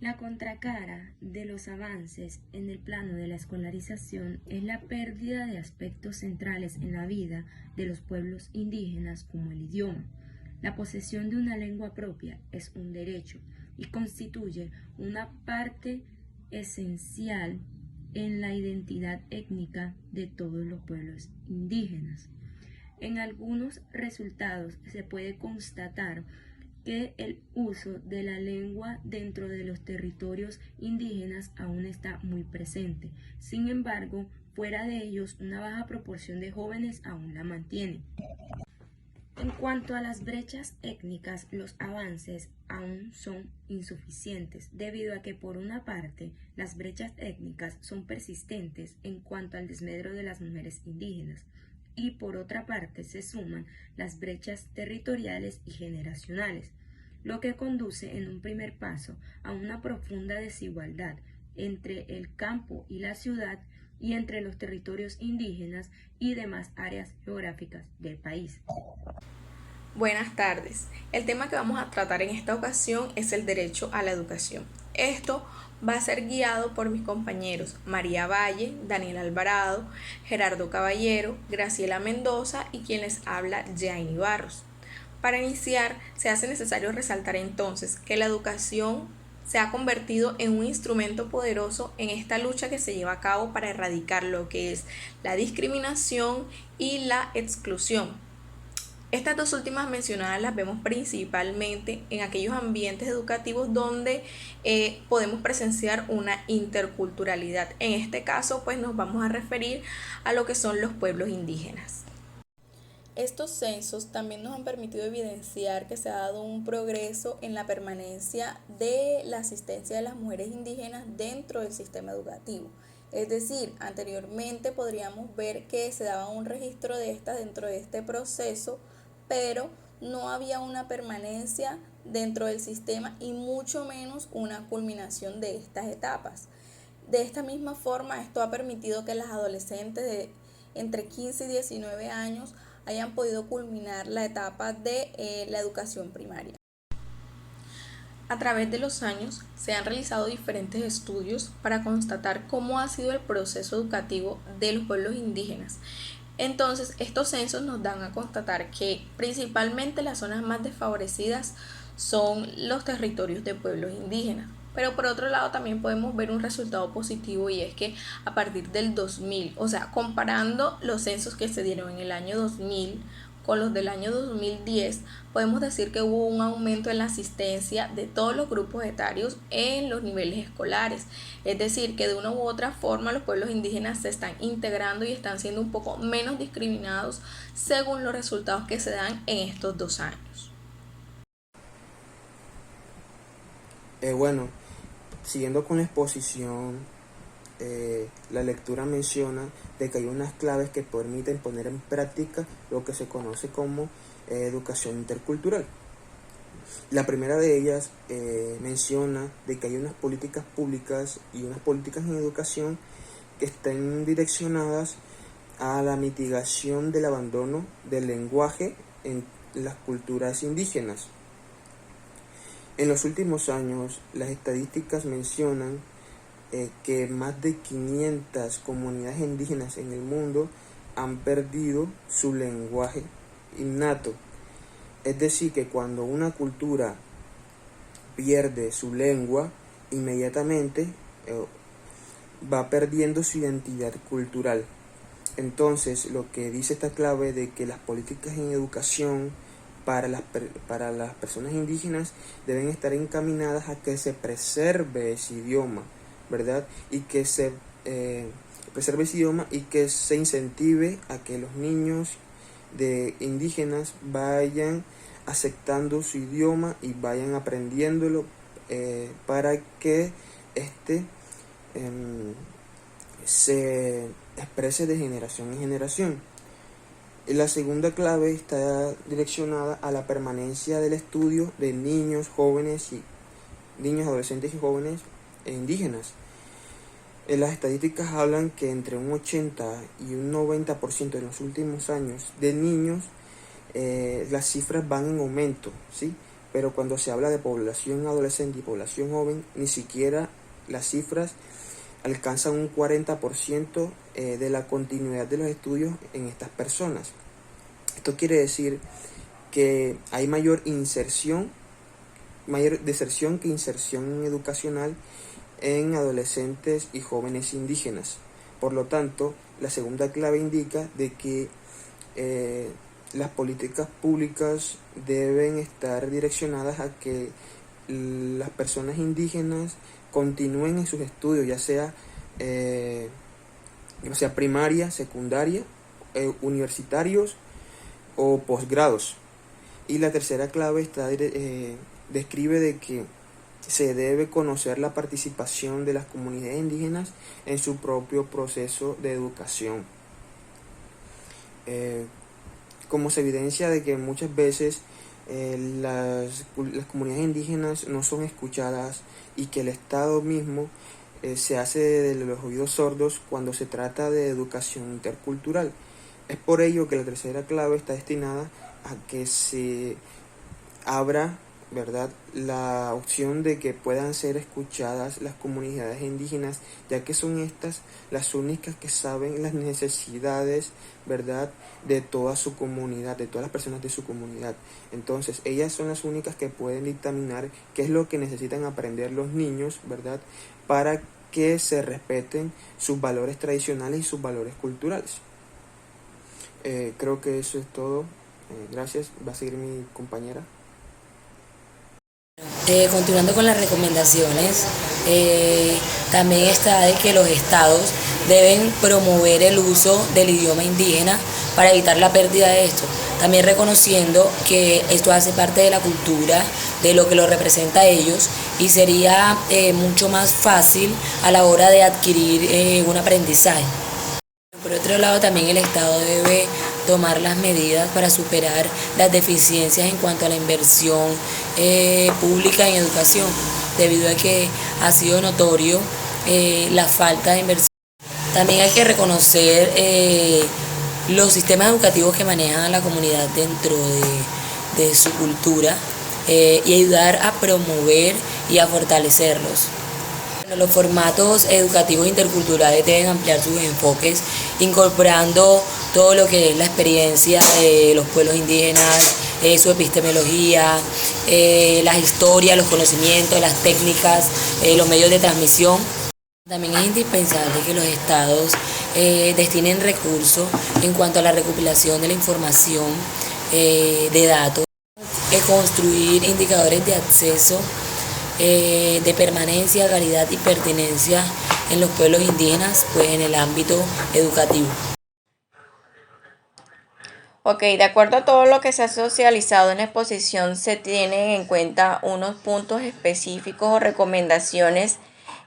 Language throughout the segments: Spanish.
La contracara de los avances en el plano de la escolarización es la pérdida de aspectos centrales en la vida de los pueblos indígenas como el idioma. La posesión de una lengua propia es un derecho y constituye una parte esencial en la identidad étnica de todos los pueblos indígenas. En algunos resultados se puede constatar que el uso de la lengua dentro de los territorios indígenas aún está muy presente. Sin embargo, fuera de ellos, una baja proporción de jóvenes aún la mantienen. En cuanto a las brechas étnicas, los avances aún son insuficientes, debido a que por una parte las brechas étnicas son persistentes en cuanto al desmedro de las mujeres indígenas, y por otra parte se suman las brechas territoriales y generacionales, lo que conduce en un primer paso a una profunda desigualdad entre el campo y la ciudad y entre los territorios indígenas y demás áreas geográficas del país. Buenas tardes. El tema que vamos a tratar en esta ocasión es el derecho a la educación. Esto va a ser guiado por mis compañeros María Valle, Daniel Alvarado, Gerardo Caballero, Graciela Mendoza y quien les habla, Jaini Barros. Para iniciar, se hace necesario resaltar entonces que la educación se ha convertido en un instrumento poderoso en esta lucha que se lleva a cabo para erradicar lo que es la discriminación y la exclusión. Estas dos últimas mencionadas las vemos principalmente en aquellos ambientes educativos donde podemos presenciar una interculturalidad. En este caso, pues nos vamos a referir a lo que son los pueblos indígenas. Estos censos también nos han permitido evidenciar que se ha dado un progreso en la permanencia de la asistencia de las mujeres indígenas dentro del sistema educativo. Es decir, anteriormente podríamos ver que se daba un registro de estas dentro de este proceso, pero no había una permanencia dentro del sistema y mucho menos una culminación de estas etapas. De esta misma forma, esto ha permitido que las adolescentes de entre 15 y 19 años hayan podido culminar la etapa de la educación primaria. A través de los años se han realizado diferentes estudios para constatar cómo ha sido el proceso educativo de los pueblos indígenas. Entonces, estos censos nos dan a constatar que principalmente las zonas más desfavorecidas son los territorios de pueblos indígenas. Pero por otro lado también podemos ver un resultado positivo, y es que a partir del 2000, o sea, comparando los censos que se dieron en el año 2000 con los del año 2010, podemos decir que hubo un aumento en la asistencia de todos los grupos etarios en los niveles escolares. Es decir, que de una u otra forma los pueblos indígenas se están integrando y están siendo un poco menos discriminados según los resultados que se dan en estos 2 años. Siguiendo con la exposición, la lectura menciona de que hay unas claves que permiten poner en práctica lo que se conoce como educación intercultural. La primera de ellas menciona de que hay unas políticas públicas y unas políticas en educación que estén direccionadas a la mitigación del abandono del lenguaje en las culturas indígenas. En los últimos años, las estadísticas mencionan que más de 500 comunidades indígenas en el mundo han perdido su lenguaje innato. Es decir, que cuando una cultura pierde su lengua, inmediatamente va perdiendo su identidad cultural. Entonces, lo que dice esta clave de que las políticas en educación para las personas indígenas deben estar encaminadas a que se preserve ese idioma, ¿verdad? Y que se preserve ese idioma y que se incentive a que los niños de indígenas vayan aceptando su idioma y vayan aprendiéndolo para que se exprese de generación en generación. La segunda clave está direccionada a la permanencia del estudio de niños, adolescentes y jóvenes indígenas. Las estadísticas hablan que entre un 80 y un 90% en los últimos años de niños, las cifras van en aumento, ¿sí? pero cuando se habla de población adolescente y población joven, ni siquiera las cifras alcanzan un 40% de la continuidad de los estudios en estas personas. Esto quiere decir que hay mayor deserción que inserción educacional en adolescentes y jóvenes indígenas. Por lo tanto, la segunda clave indica de que las políticas públicas deben estar direccionadas a que las personas indígenas continúen en sus estudios, ya sea primaria, secundaria, universitarios o posgrados. Y la tercera clave describe de que se debe conocer la participación de las comunidades indígenas en su propio proceso de educación. Como se evidencia de que muchas veces las comunidades indígenas no son escuchadas y que el Estado mismo se hace de los oídos sordos cuando se trata de educación intercultural. Es por ello que la tercera clave está destinada a que se abra, ¿verdad?, la opción de que puedan ser escuchadas las comunidades indígenas, ya que son estas las únicas que saben las necesidades, ¿verdad?, de toda su comunidad, de todas las personas de su comunidad. Entonces, ellas son las únicas que pueden dictaminar qué es lo que necesitan aprender los niños, ¿verdad?, para que se respeten sus valores tradicionales y sus valores culturales. Creo que eso es todo. Gracias. Va a seguir mi compañera. Continuando con las recomendaciones, también está de que los estados deben promover el uso del idioma indígena para evitar la pérdida de esto, también reconociendo que esto hace parte de la cultura, de lo que lo representa a ellos, y sería mucho más fácil a la hora de adquirir un aprendizaje. Por otro lado, también el Estado debe tomar las medidas para superar las deficiencias en cuanto a la inversión pública en educación, debido a que ha sido notorio la falta de inversión. También hay que reconocer los sistemas educativos que manejan a la comunidad dentro de su cultura y ayudar a promover y a fortalecerlos. Los formatos educativos interculturales deben ampliar sus enfoques, incorporando todo lo que es la experiencia de los pueblos indígenas, su epistemología, las historias, los conocimientos, las técnicas, los medios de transmisión. También es indispensable que los estados destinen recursos en cuanto a la recopilación de la información de datos, construir indicadores de acceso, de permanencia, calidad y pertinencia en los pueblos indígenas, pues en el ámbito educativo. Ok, de acuerdo a todo lo que se ha socializado en la exposición, se tienen en cuenta unos puntos específicos o recomendaciones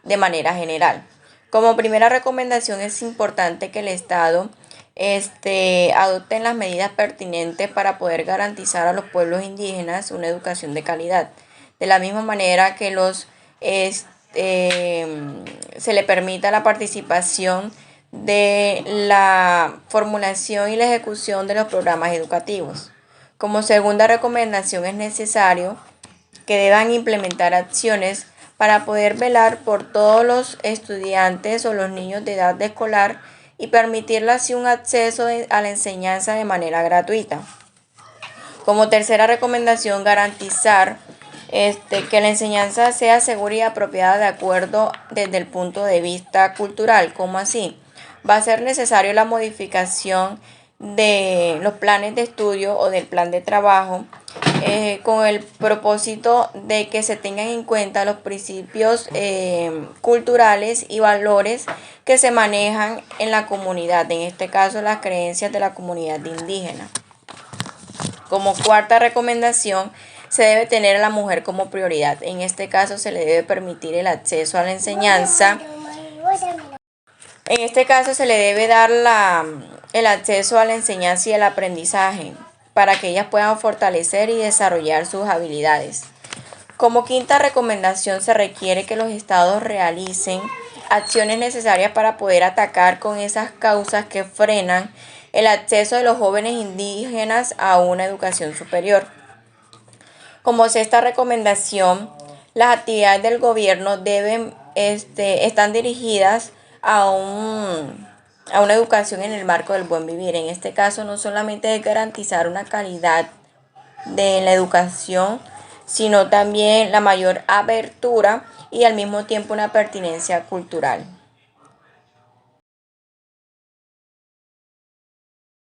de manera general. Como primera recomendación, es importante que el Estado adopte las medidas pertinentes para poder garantizar a los pueblos indígenas una educación de calidad. De la misma manera que se le permita la participación de la formulación y la ejecución de los programas educativos. Como segunda recomendación, es necesario que deban implementar acciones para poder velar por todos los estudiantes o los niños de edad escolar y permitirles así un acceso a la enseñanza de manera gratuita. Como tercera recomendación, garantizar que la enseñanza sea segura y apropiada de acuerdo desde el punto de vista cultural. ¿Cómo así? Va a ser necesario la modificación de los planes de estudio o del plan de trabajo con el propósito de que se tengan en cuenta los principios culturales y valores que se manejan en la comunidad, en este caso las creencias de la comunidad indígena. Como cuarta recomendación, se debe tener a la mujer como prioridad. En este caso se le debe permitir el acceso a la enseñanza. En este caso se le debe dar el acceso a la enseñanza y el aprendizaje para que ellas puedan fortalecer y desarrollar sus habilidades. Como quinta recomendación, se requiere que los estados realicen acciones necesarias para poder atacar con esas causas que frenan el acceso de los jóvenes indígenas a una educación superior. Como sexta recomendación, las actividades del gobierno están dirigidas a una educación en el marco del buen vivir. En este caso, no solamente es garantizar una calidad de la educación, sino también la mayor apertura y al mismo tiempo una pertinencia cultural.